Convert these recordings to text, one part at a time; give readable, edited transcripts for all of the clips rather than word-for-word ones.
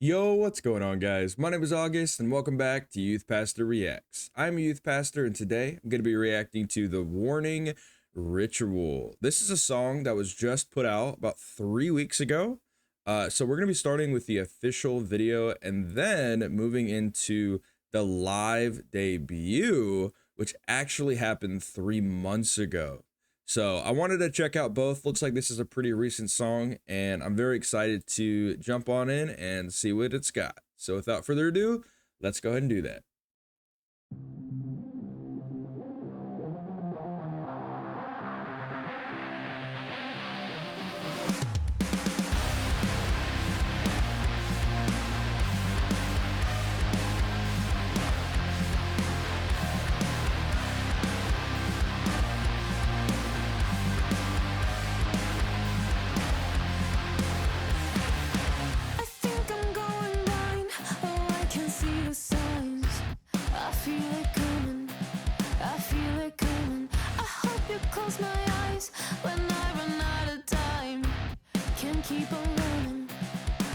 Yo, what's going on, guys? My name is August, and welcome back to Youth Pastor Reacts. I'm a youth pastor, and today I'm going to be reacting to the Warning Ritual. This is a song that was just put out about 3 weeks ago. So we're going to be starting with the official video and then moving into the live debut, which actually happened 3 months ago. So I wanted to check out both. Looks like this is a pretty recent song, and I'm very excited to jump on in and see what it's got. So without further ado, let's go ahead and do that. I think I'm going blind. Oh, I can see the signs. I feel it coming. I feel it coming. I hope you close my eyes when I run out of time. Can't keep on running.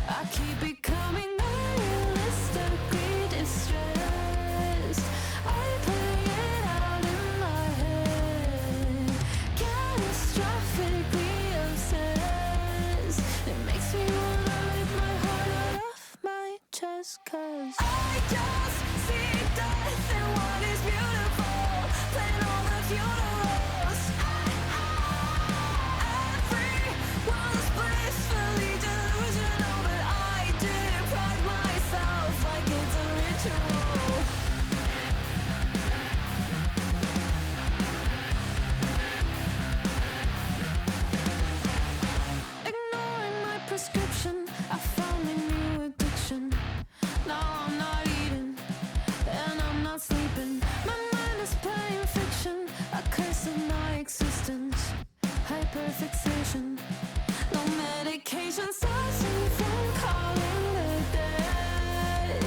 I keep becoming unrealistically distressed. I play it out in my head, catastrophically obsessed. It makes me wanna rip my heart out of my chest, 'cause I just see death in what is beautiful, playing all the funerals. Everyone's blissfully delusional, but I deprive myself like it's a ritual. Ignoring my prescription, I found a new addiction. Now I'm not eating, and I'm not sleeping. My mind is playing fiction, a curse of my existence. Hyperfixation, no medication stops me from calling the dead.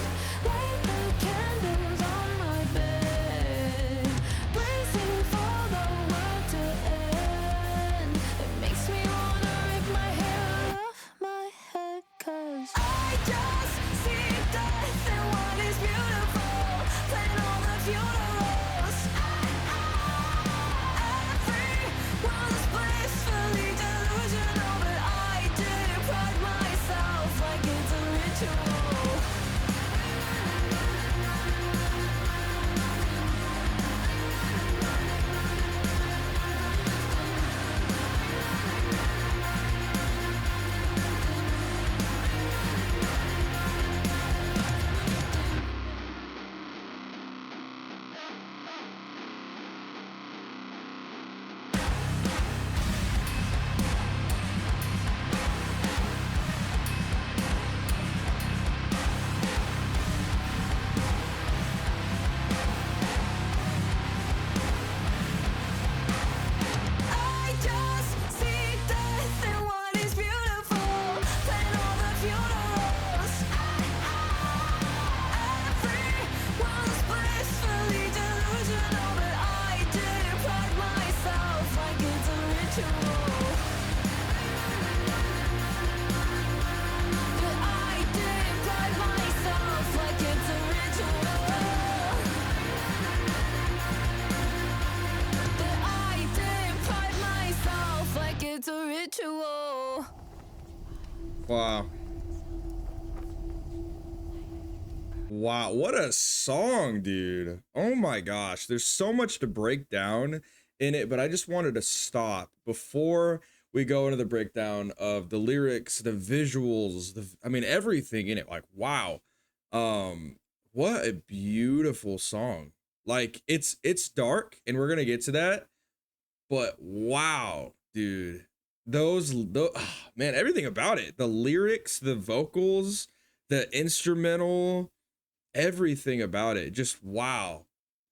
Light the candles on my bed, bracing for the world to end. It makes me wanna rip my hair off my head, 'cause I just see death in what is beautiful, playing all the funerals. Everyone's blissfully delusional, but I deprive myself like it's a ritual. I just see death in what is beautiful, playing all the funerals. Everyone's blissfully delusional, but I deprive myself like it's a ritual. But I deprive myself like it's a ritual. That I deprive myself like it's a ritual. Wow. Wow, what a song, dude. Oh my gosh, there's so much to break down in it, but I just wanted to stop before we go into the breakdown of the lyrics, the visuals, I mean everything in it. Like, wow. What a beautiful song. Like it's dark and we're going to get to that, but wow, dude. Man, everything about it. The lyrics, the vocals, the instrumental, everything about it, just wow,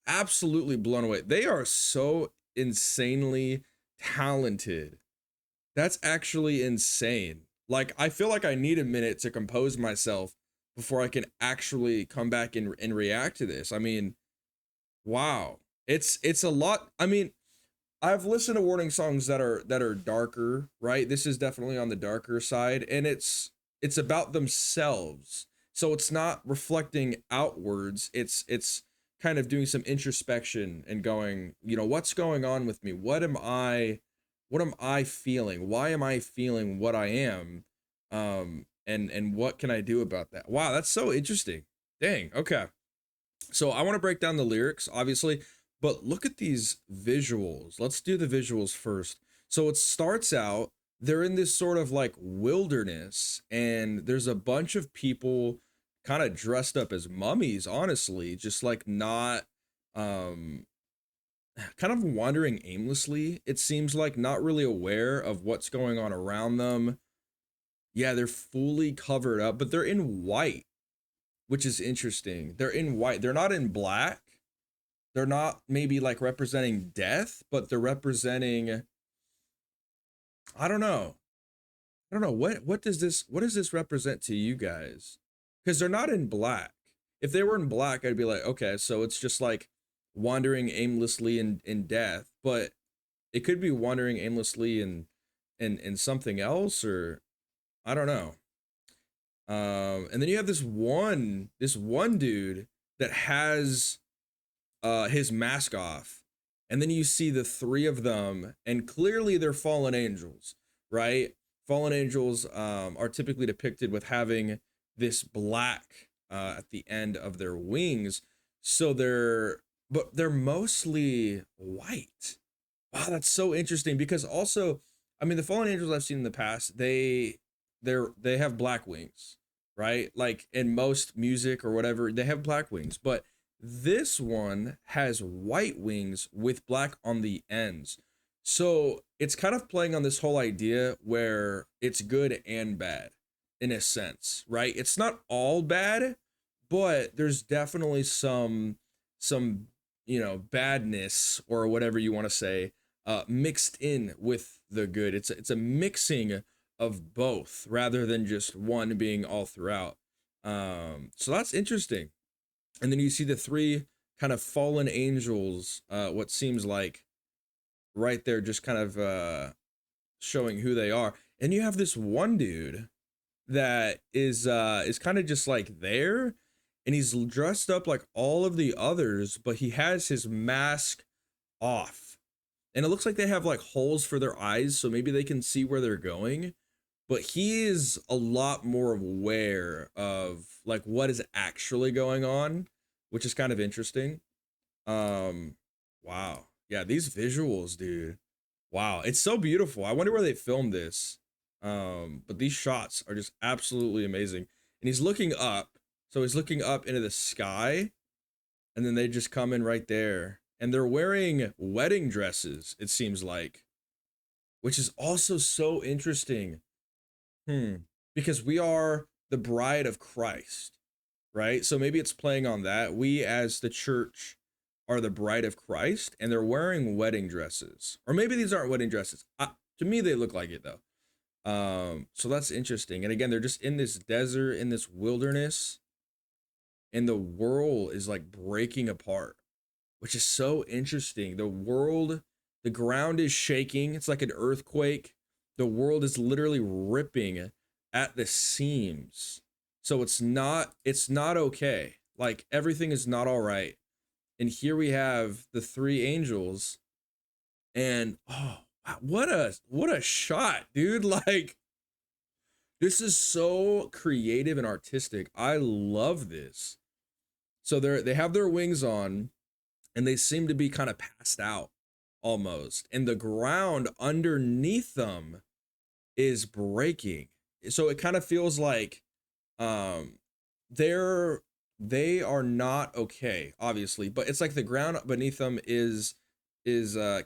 absolutely blown away. They are so insanely talented. That's actually insane. Like, I feel like I need a minute to compose myself before I can actually come back and react to this. I mean, wow, it's a lot. I mean, I've listened to warning songs that are darker, right? This is definitely on the darker side, and it's about themselves. So it's not reflecting outwards. It's kind of doing some introspection and going, what's going on with me? What am I feeling? Why am I feeling what I am? And what can I do about that? Wow, that's so interesting. Dang. Okay. So I want to break down the lyrics, obviously, but look at these visuals. Let's do the visuals first. So it starts out, they're in this sort of like wilderness, and there's a bunch of people kind of dressed up as mummies, honestly, just like not um kind of wandering aimlessly. It seems like not really aware of what's going on around them. Yeah, they're fully covered up, but they're in white, which is interesting. They're in white. They're not in black. They're not maybe like representing death, but they're representing, I don't know. I don't know what does this represent to you guys? Because they're not in black. If they were in black, I'd be like, okay, so it's just like wandering aimlessly in death, but it could be wandering aimlessly in something else, or I don't know. And then you have this one dude that has his mask off, and then you see the three of them, and clearly they're fallen angels, right? Fallen angels are typically depicted with having this black at the end of their wings, so they're mostly white. Wow, that's so interesting, because also, I mean, the fallen angels I've seen in the past, they have black wings, right? Like in most music or whatever, they have black wings, but this one has white wings with black on the ends. So it's kind of playing on this whole idea where it's good and bad in a sense, right? It's not all bad, but there's definitely some badness or whatever you want to say mixed in with the good. It's a mixing of both rather than just one being all throughout. So that's interesting. And then you see the three kind of fallen angels, what seems like right there, just kind of showing who they are. And you have this one dude that is kind of just like there, and he's dressed up like all of the others, but he has his mask off. And it looks like they have like holes for their eyes, so maybe they can see where they're going. But he is a lot more aware of like what is actually going on, which is kind of interesting. Um, wow. Yeah, these visuals, dude. Wow, it's so beautiful. I wonder where they filmed this. But these shots are just absolutely amazing. And he's looking up. So he's looking up into the sky, and then they just come in right there. And they're wearing wedding dresses, it seems like, which is also so interesting. Hmm. Because we are the bride of Christ, right? So maybe it's playing on that. We as the church are the bride of Christ, and they're wearing wedding dresses. Or maybe these aren't wedding dresses. To me, they look like it though. So that's interesting. And again, they're just in this desert, in this wilderness, and the world is like breaking apart, which is so interesting. The ground is shaking. It's like an earthquake. The world is literally ripping at the seams. So it's not okay. Like everything is not all right. And here we have the three angels, and oh, wow, what a shot, dude. Like this is so creative and artistic. I love this. So they have their wings on, and they seem to be kind of passed out almost, and the ground underneath them is breaking. So it kind of feels like um they're they are not okay, obviously, but it's like the ground beneath them is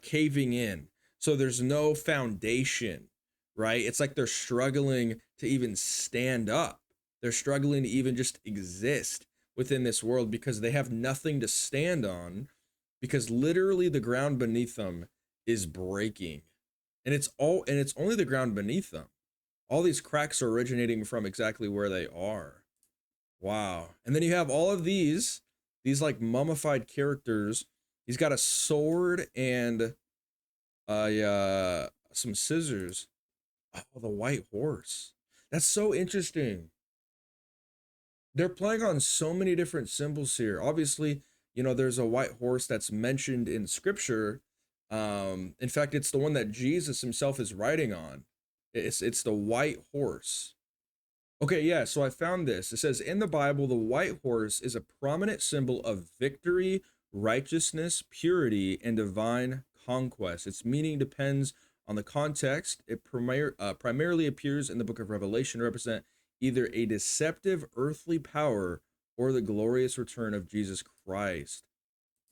caving in. So there's no foundation, right? It's like they're struggling to even stand up. They're struggling to even just exist within this world because they have nothing to stand on, because literally the ground beneath them is breaking. And it's only the ground beneath them. All these cracks are originating from exactly where they are. Wow. And then you have all of these like mummified characters. He's got a sword and some scissors. Oh, the white horse. That's so interesting. They're playing on so many different symbols here. Obviously, you know, there's a white horse that's mentioned in scripture. In fact, it's the one that Jesus himself is riding on. It's the white horse. Okay, yeah, so I found this. It says in the Bible, the white horse is a prominent symbol of victory, righteousness, purity, and divine conquest. Its meaning depends on the context. It primarily appears in the book of Revelation to represent either a deceptive earthly power or the glorious return of Jesus Christ.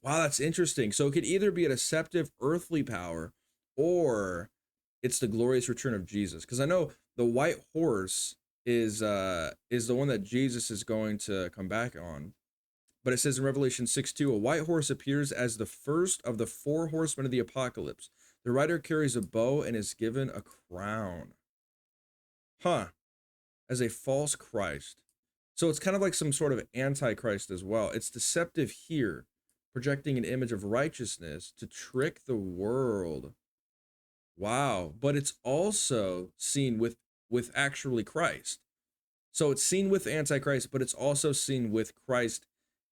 Wow, that's interesting. So it could either be a deceptive earthly power or it's the glorious return of Jesus. Because I know the white horse is the one that Jesus is going to come back on. But it says in Revelation 6:2, a white horse appears as the first of the four horsemen of the apocalypse. The rider carries a bow and is given a crown. Huh, as a false Christ. So it's kind of like some sort of antichrist as well. It's deceptive here, projecting an image of righteousness to trick the world. Wow, but it's also seen with actually Christ. So it's seen with Antichrist, but it's also seen with Christ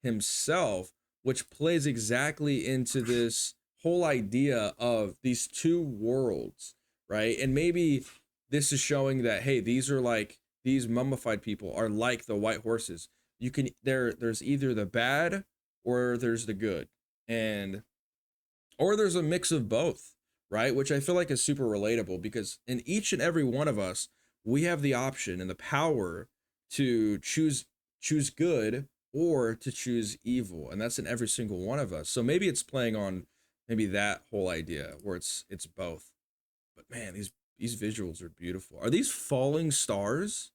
himself, which plays exactly into this whole idea of these two worlds, right? And maybe this is showing that, hey, these are like these mummified people are like the white horses. You can there's either the bad or there's the good. And or there's a mix of both, right? Which I feel like is super relatable because in each and every one of us, we have the option and the power to choose good or to choose evil, and that's in every single one of us. So maybe it's playing on maybe that whole idea where it's both. But man, these visuals are beautiful. Are these falling stars?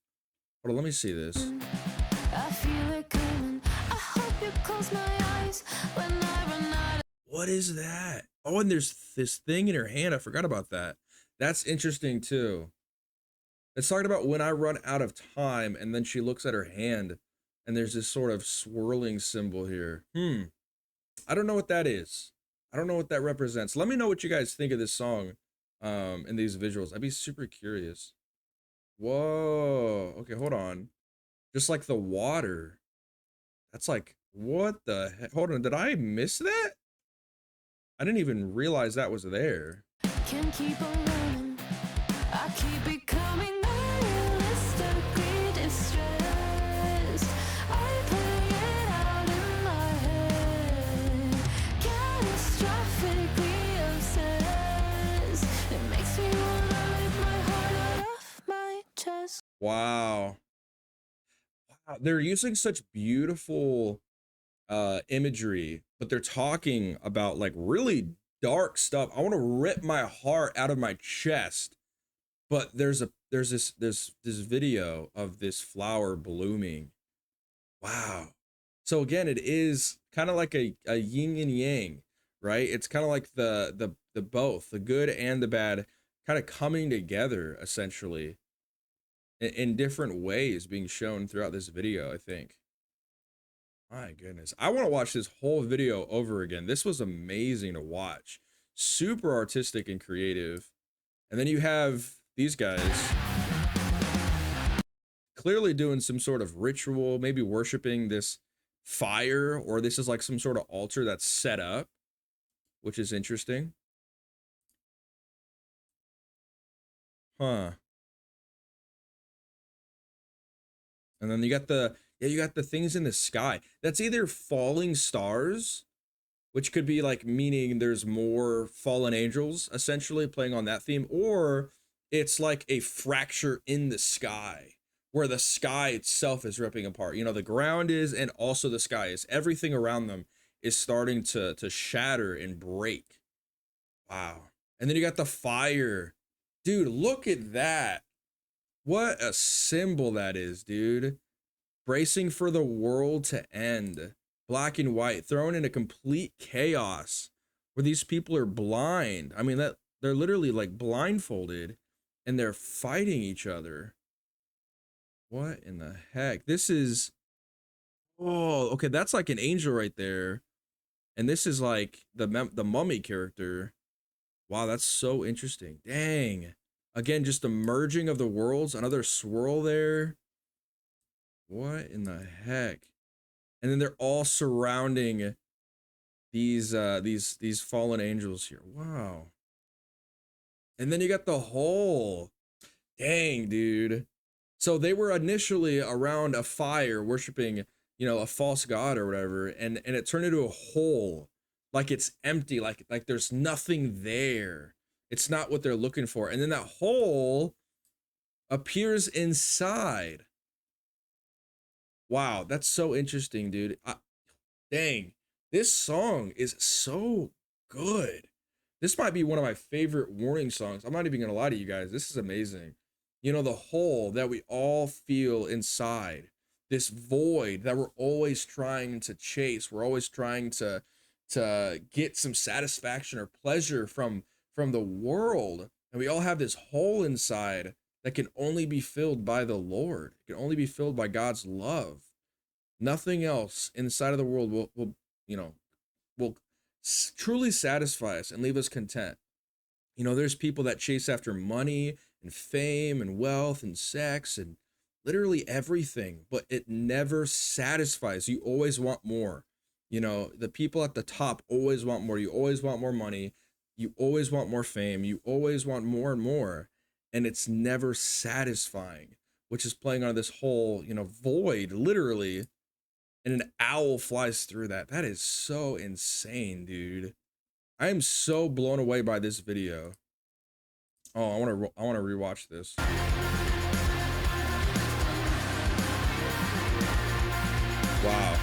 Hold on, let me see this. I feel it coming. I hope you close my eyes when I run out. What is that? Oh, and there's this thing in her hand. I forgot about that. That's interesting too. It's talking about when I run out of time, and then she looks at her hand, and there's this sort of swirling symbol here. I don't know what that is. I don't know what that represents. Let me know what you guys think of this song, and these visuals. I'd be super curious. Whoa. Okay, hold on. Just like the water. That's like, what the heck? Hold on, did I miss that? I didn't even realize that was there. Can't keep on running. I keep becoming unrealistically distressed. I play it out in my head. Catastrophically obsessed. It makes me wanna rip my heart out of my chest. Wow. Wow. They're using such beautiful imagery, but they're talking about like really dark stuff. I want to rip my heart out of my chest. But there's this video of this flower blooming. Wow. So again, it is kind of like a yin and yang, right? It's kind of like the both, the good and the bad kind of coming together essentially in different ways being shown throughout this video, I think. My goodness. I want to watch this whole video over again. This was amazing to watch. Super artistic and creative. And then you have these guys clearly doing some sort of ritual, maybe worshiping this fire, or this is like some sort of altar that's set up, which is interesting. Huh. And then you got the things in the sky. That's either falling stars, which could be like meaning there's more fallen angels essentially playing on that theme, or it's like a fracture in the sky where the sky itself is ripping apart. You know, the ground is, and also the sky is. Everything around them is starting to shatter and break. Wow. And then you got the fire. Dude, look at that. What a symbol that is, dude. Bracing for the world to end. Black and white, thrown into complete chaos where these people are blind. I mean, that they're literally like blindfolded and they're fighting each other. What in the heck? This is, oh, okay, that's like an angel right there. And this is like the mummy character. Wow, that's so interesting. Dang. Again, just the merging of the worlds, another swirl there. What in the heck? And then they're all surrounding these fallen angels here. Wow. And then you got the hole. Dang, dude. So they were initially around a fire worshiping, a false god or whatever, and it turned into a hole. Like it's empty, like there's nothing there. It's not what they're looking for. And then that hole appears inside. Wow, that's so interesting, dude. Dang, this song is so good. This might be one of my favorite warning songs. I'm not even gonna lie to you guys. This is amazing. The hole that we all feel inside, this void that we're always trying to chase. We're always trying to get some satisfaction or pleasure from the world. And we all have this hole inside that can only be filled by the Lord. It can only be filled by God's love. Nothing else inside of the world will truly satisfy us and leave us content. There's people that chase after money and fame and wealth and sex and literally everything, but it never satisfies. You always want more. The people at the top always want more. You always want more money. You always want more fame. You always want more and more. And it's never satisfying, which is playing on this whole, void, literally. And an owl flies through that. That is so insane, dude. I am so blown away by this video. Oh, I want to rewatch this. Wow.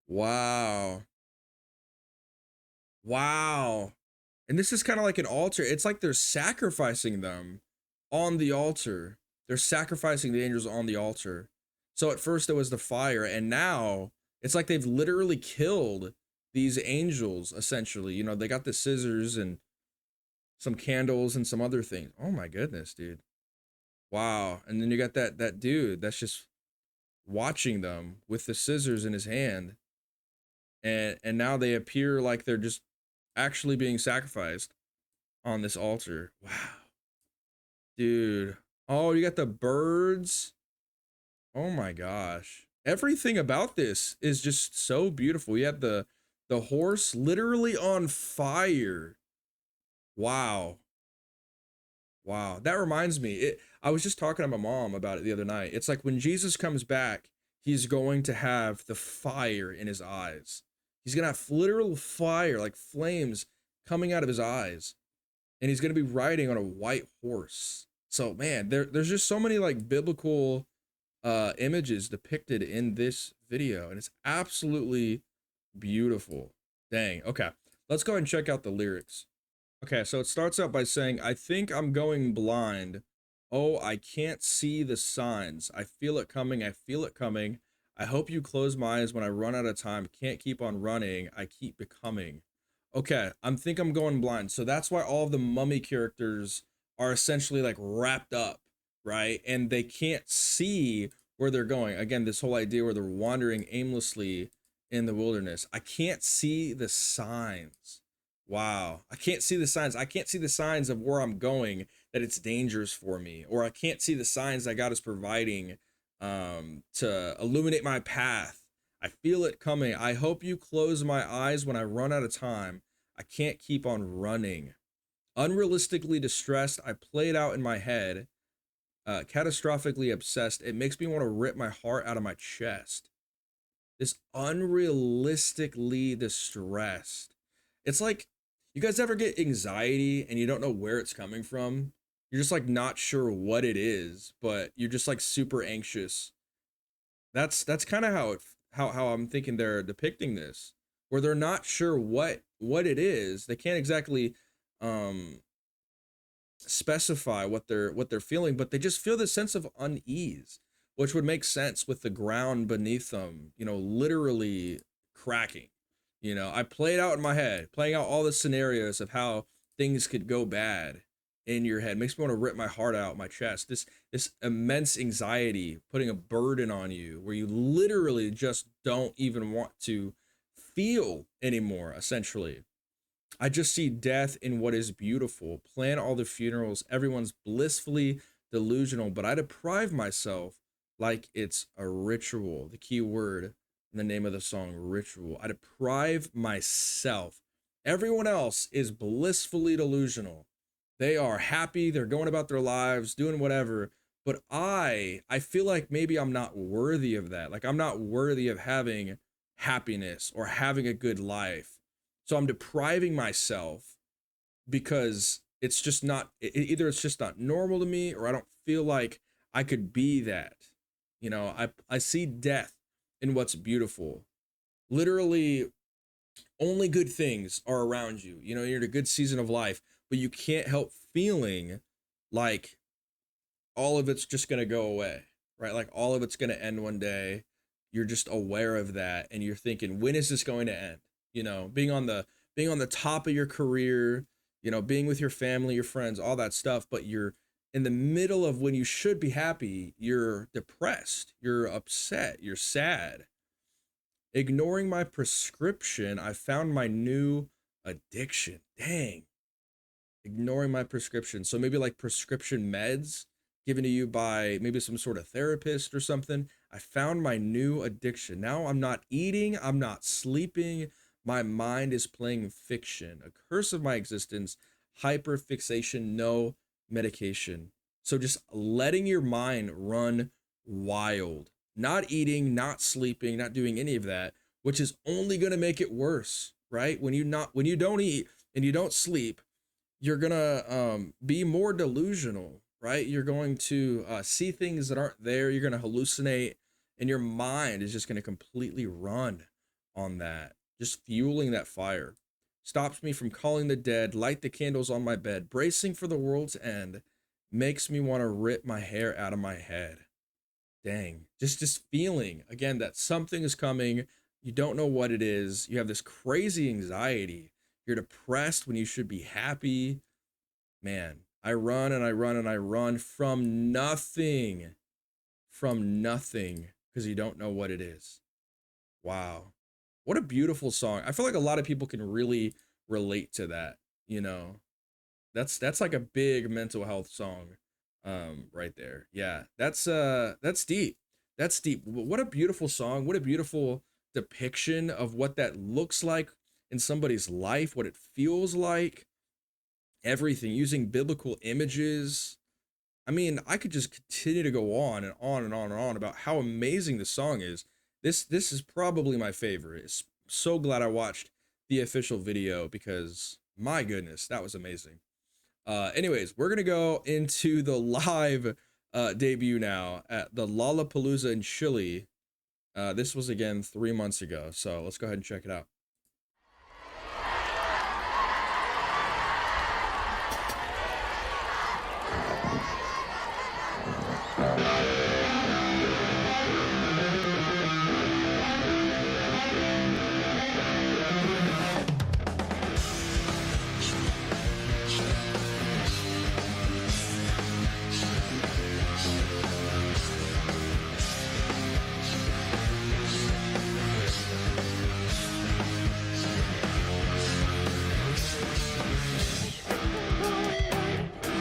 Wow. Wow. And this is kind of like an altar. It's like they're sacrificing them on the altar. They're sacrificing the angels on the altar. So at first it was the fire, and now it's like they've literally killed these angels, essentially. They got the scissors and some candles and some other things. Oh my goodness, dude. Wow. And then you got that dude that's just watching them with the scissors in his hand. And now they appear like they're just actually being sacrificed on this altar. Wow. Dude. Oh, you got the birds. Oh my gosh. Everything about this is just so beautiful. You have the horse literally on fire. Wow. Wow. That reminds me. I was just talking to my mom about it the other night. It's like when Jesus comes back, he's going to have the fire in his eyes. He's going to have literal fire, like flames coming out of his eyes. And he's going to be riding on a white horse. So, man, there's just so many like biblical images depicted in this video, and it's absolutely beautiful. Dang. Okay, let's go ahead and check out the lyrics. Okay, so it starts out by saying, I think I'm going blind. Oh, I can't see the signs. I feel it coming. I feel it coming. I hope you close my eyes when I run out of time. Can't keep on running. I keep becoming. Okay, think I'm going blind. So that's why all of the mummy characters are essentially like wrapped up, right? And they can't see where they're going. Again, this whole idea where they're wandering aimlessly in the wilderness. I can't see the signs. Wow. I can't see the signs. I can't see the signs of where I'm going, that it's dangerous for me. Or I can't see the signs that God is providing to illuminate my path. I feel it coming. I hope you close my eyes when I run out of time. I can't keep on running. Unrealistically distressed. I play it out in my head. Catastrophically obsessed. It makes me want to rip my heart out of my chest. This unrealistically distressed. It's like, you guys ever get anxiety and you don't know where it's coming from? You're just like not sure what it is, but you're just like super anxious. That's kind of how I'm thinking they're depicting this, where they're not sure what it is. They can't exactly specify what they're feeling, but they just feel this sense of unease, which would make sense with the ground beneath them, literally cracking. I played out in my head, playing out all the scenarios of how things could go bad in your head. Makes me want to rip my heart out, my chest. This immense anxiety putting a burden on you where you literally just don't even want to feel anymore, essentially. I just see death in what is beautiful. Plan all the funerals. Everyone's blissfully delusional, but I deprive myself like it's a ritual. The key word in the name of the song, ritual. I deprive myself. Everyone else is blissfully delusional. They are happy, they're going about their lives, doing whatever, but I feel like maybe I'm not worthy of that. Like I'm not worthy of having happiness or having a good life. So I'm depriving myself because it's just not either it's just not normal to me or I don't feel like I could be that. You know, I see death in what's beautiful. Literally only good things are around you. You know, you're in a good season of life, but you can't help feeling like all of it's just going to go away, right? Like all of it's going to end one day. You're just aware of that and you're thinking, when is this going to end? You know, being on the top of your career, you know, being with your family, your friends, all that stuff, but you're in the middle of when you should be happy, you're depressed, you're upset, you're sad. Ignoring my prescription, I found my new addiction. Dang. Ignoring my prescription. So maybe like prescription meds given to you by maybe some sort of therapist or something. I found my new addiction. Now I'm not eating, I'm not sleeping. My mind is playing fiction. A curse of my existence, hyperfixation, no medication. So just letting your mind run wild. Not eating, not sleeping, not doing any of that, which is only going to make it worse, right? When you don't eat and you don't sleep, you're going to be more delusional, right? You're going to see things that aren't there. You're going to hallucinate and your mind is just going to completely run on that, just fueling that fire. Stops me from calling the dead, light the candles on my bed, bracing for the world's end, makes me want to rip my hair out of my head. Dang, just feeling again that something is coming. You don't know what it is. You have this crazy anxiety. You're depressed when you should be happy. Man, I run and I run and I run from nothing, because you don't know what it is. Wow, what a beautiful song. I feel like a lot of people can really relate to that. You know, that's like a big mental health song. Right there. Yeah, that's deep. That's deep. What a beautiful song. What a beautiful depiction of what that looks like in somebody's life, what it feels like, everything, using biblical images. I mean, I could just continue to go on and on and on and on about how amazing the song is. This is probably my favorite. It's so glad I watched the official video because my goodness, that was amazing. Anyways, we're gonna go into the live debut now at the Lollapalooza in Chile. This was again 3 months ago, so let's go ahead and check it out.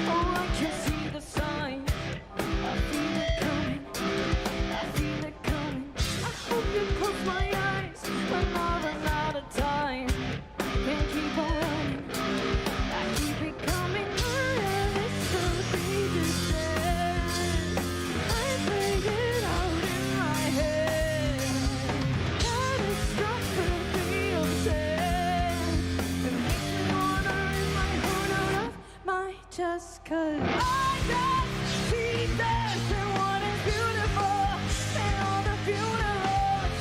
Oh, I can see the sign. I feel it coming. I feel it coming. I hope you close my eyes when I run out of time. Can't keep on running. I keep it coming. It's gonna be this end. I play it out in my head. Catastrophically upset. It makes me wanna rip my heart out of my chest. 'Cause I just see death and what is beautiful and all the funerals.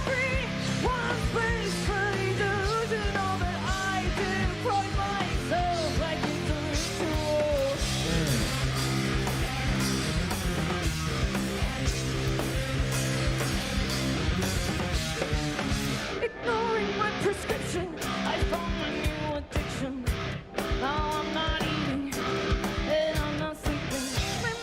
Everyone's blissfully delusional, but I deprive myself like it's a ritual. Ignoring my prescription, I found my new addiction. Now I'm not eating and I'm not sleeping. My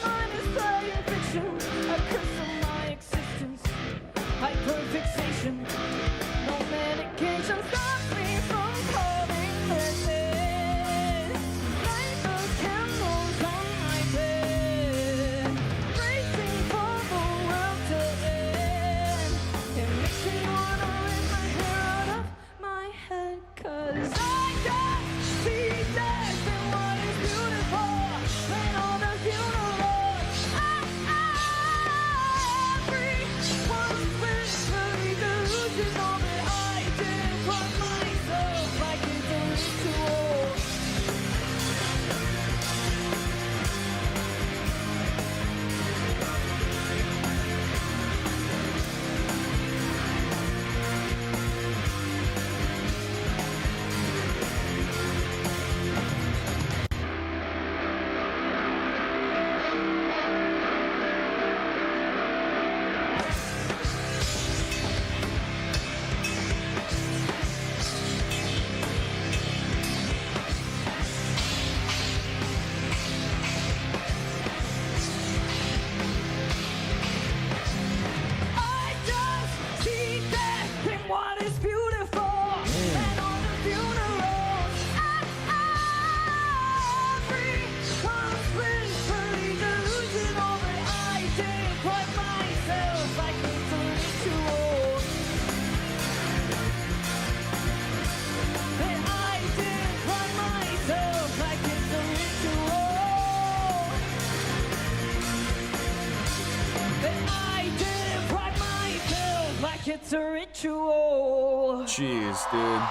It's a ritual. Jeez, dude.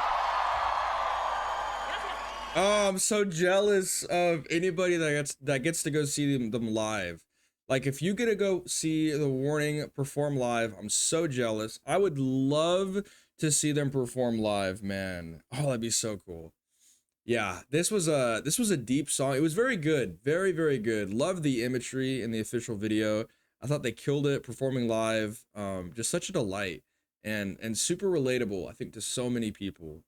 Oh, I'm so jealous of anybody that gets to go see them live. Like, if you get to go see The Warning perform live, I'm so jealous. I would love to see them perform live, man. Oh, that'd be so cool. Yeah, this was a deep song. It was very good, very, very good. Love the imagery in the official video. I thought they killed it performing live. Just such a delight and super relatable, I think, to so many people.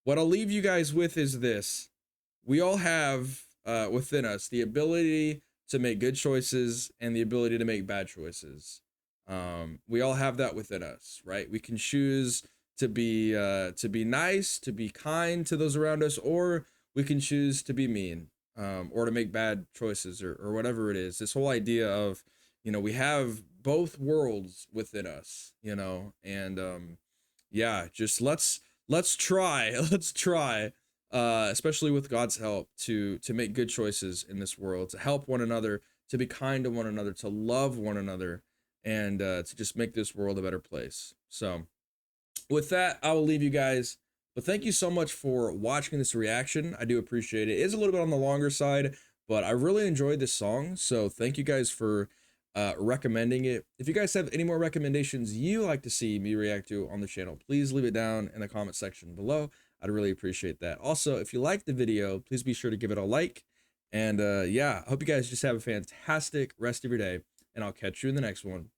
What I'll leave you guys with is this: we all have within us the ability to make good choices and the ability to make bad choices. We all have that within us, right? We can choose to be nice, to be kind to those around us, or we can choose to be mean, or to make bad choices, or whatever it is. This whole idea of, we have both worlds within us, and yeah, just let's try, especially with God's help, to make good choices in this world, to help one another, to be kind to one another, to love one another, and to just make this world a better place. So with that, I will leave you guys. But thank you so much for watching this reaction. I do appreciate it. It is a little bit on the longer side, but I really enjoyed this song. So thank you guys for recommending it. If you guys have any more recommendations you like to see me react to on the channel, please leave it down in the comment section below. I'd really appreciate that. Also, if you liked the video, please be sure to give it a like. And yeah, I hope you guys just have a fantastic rest of your day, and I'll catch you in the next one.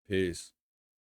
Peace.